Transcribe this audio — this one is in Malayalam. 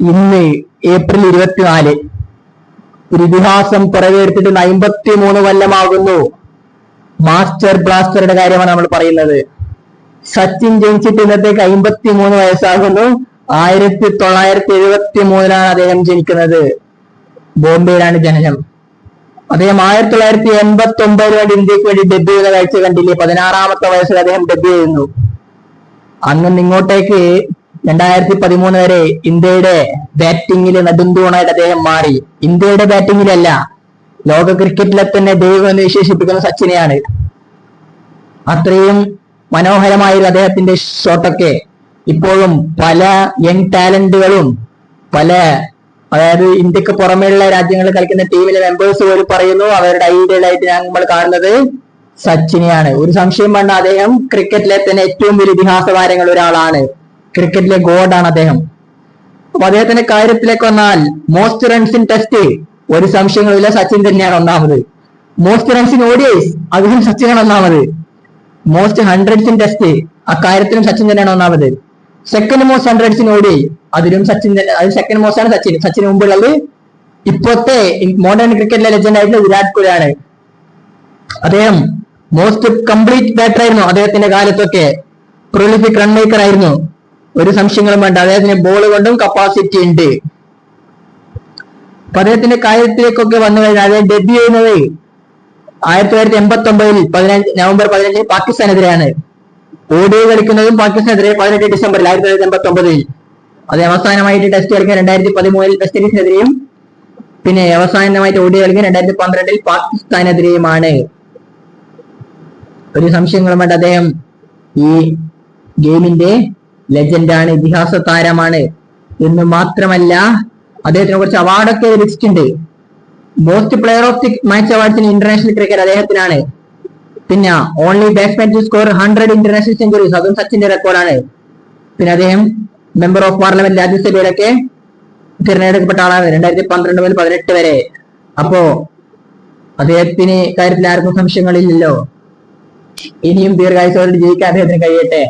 ഇന്ന് ഏപ്രിൽ 24, ഒരു ഇതിഹാസം പിറവിയെടുത്തിട്ട് 53 കൊല്ലമാകുന്നു. മാസ്റ്റർ ബ്ലാസ്റ്ററുടെ കാര്യമാണ് നമ്മൾ പറയുന്നത്. സച്ചിൻ ജനിച്ചിട്ട് ഇന്നത്തേക്ക് 53 വയസ്സാകുന്നു. 1973 അദ്ദേഹം ജനിക്കുന്നത്. ബോംബെയിലാണ് ജനനം. അദ്ദേഹം 1989 വേണ്ടി ഇന്ത്യക്ക് വേണ്ടി ഡെബ്യൂ ചെയ്ത കാഴ്ച കണ്ടില്ലേ? 16-ാമത്തെ വയസ്സിൽ അദ്ദേഹം ഡെബ്യൂ ചെയ്യുന്നു. അങ്ങനെ ഇങ്ങോട്ടേക്ക് 2013 വരെ ഇന്ത്യയുടെ ബാറ്റിംഗില് നെടുന്തൂണായിട്ട് അദ്ദേഹം മാറി. ഇന്ത്യയുടെ ബാറ്റിംഗിലല്ല, ലോക ക്രിക്കറ്റിലെ തന്നെ ദൈവം എന്ന് വിശേഷിപ്പിക്കുന്ന സച്ചിനെയാണ്. അത്രയും മനോഹരമായിരുന്നു അദ്ദേഹത്തിന്റെ ഷോട്ടൊക്കെ. ഇപ്പോഴും പല യങ് ടാലന്റുകളും അതായത് ഇന്ത്യക്ക് പുറമെയുള്ള രാജ്യങ്ങളിൽ കളിക്കുന്ന ടീമിലെ മെമ്പേഴ്സ് പോലും പറയുന്നു അവരുടെ ഐഡിയലായിട്ട് നമ്മൾ കാണുന്നത് സച്ചിനെയാണ്. ഒരു സംശയം വേണ്ട, അദ്ദേഹം ക്രിക്കറ്റിലെ തന്നെ ഏറ്റവും വലിയ ഇതിഹാസ താരങ്ങളിൽ ഒരാളാണ്. ക്രിക്കറ്റിലെ ഗോഡാണ് അദ്ദേഹം. അപ്പൊ അദ്ദേഹത്തിന്റെ കാര്യത്തിലേക്ക് വന്നാൽ, മോസ്റ്റ് റൺസ് ഇൻ ടെസ്റ്റ് ഒരു സംശയങ്ങളില്ല, സച്ചിൻ തന്നെയാണ് ഒന്നാമത്. മോസ്റ്റ് റൺസ് ഇൻ ODIs അതിലും സച്ചിനാണ് ഒന്നാമത്. മോസ്റ്റ് ഹൺഡ്രഡ്സ് ഇൻ ടെസ്റ്റ് അക്കാര്യത്തിലും സച്ചിൻ തന്നെയാണ് ഒന്നാമത്. Second most hundreds in ODI അതിലും സച്ചിൻ തന്നെ. അത് സെക്കൻഡ് മോസ്റ്റ് ആണ് സച്ചിൻ. സച്ചിന് മുമ്പുള്ളത് ഇപ്പോഴത്തെ മോഡേൺ ക്രിക്കറ്റിലെ ലെജൻഡ് ആയിട്ടുള്ള വിരാട് കോഹ്ലിയാണ്. അദ്ദേഹം മോസ്റ്റ് കംപ്ലീറ്റ് ബാറ്റർ ആയിരുന്നു അദ്ദേഹത്തിന്റെ കാലത്തൊക്കെ. പ്രൊലിഫിക് റൺ മേക്കർ ആയിരുന്നു, ഒരു സംശയങ്ങളും വേണ്ട. അദ്ദേഹത്തിന് ബോൾ കൊണ്ടും കപ്പാസിറ്റി ഉണ്ട്. അദ്ദേഹത്തിന്റെ കാര്യത്തിലേക്കൊക്കെ വന്നു കഴിഞ്ഞാൽ അദ്ദേഹം ഡെബ്യൂ ചെയ്യുന്നത് 1989 നവംബർ 15 പാകിസ്ഥാനെതിരെയാണ്. ODI കളിക്കുന്നതും പാകിസ്ഥാനെതിരെ 18 ഡിസംബറിൽ 1989. അത് അവസാനമായിട്ട് ടെസ്റ്റ് കളിക്കാൻ 2013 വെസ്റ്റ് ഇൻഡീസിനെതിരെയും പിന്നെ അവസാനമായിട്ട് ODI കളിക്കാൻ 2012 പാകിസ്ഥാനെതിരെയുമാണ്. ഒരു സംശയങ്ങളും വേണ്ട, അദ്ദേഹം ഈ ഗെയിമിന്റെ ലെജൻഡാണ്, ഇതിഹാസ താരമാണ് എന്ന് മാത്രമല്ല അദ്ദേഹത്തിനെ കുറിച്ച് അവാർഡൊക്കെ ലഭിച്ചിട്ടുണ്ട്. Most player of the match അവാർഡ്സിന് ഇന്റർനാഷണൽ ക്രിക്കറ്റ് അദ്ദേഹത്തിനാണ്. പിന്നെ only batsman to score 100 international centuries അതും സച്ചിന്റെ റെക്കോർഡാണ്. പിന്നെ അദ്ദേഹം മെമ്പർ ഓഫ് പാർലമെന്റ് രാജ്യസഭയിലൊക്കെ തിരഞ്ഞെടുക്കപ്പെട്ട ആളാണ് 2012 മുതൽ 2018 വരെ. അപ്പോ അദ്ദേഹത്തിന് കാര്യത്തിൽ ആർക്കും സംശയങ്ങളില്ലല്ലോ. ഇനിയും ദീർഘായുസ്സോടെ ജയിക്കാൻ അദ്ദേഹത്തിന് കഴിയട്ടെ.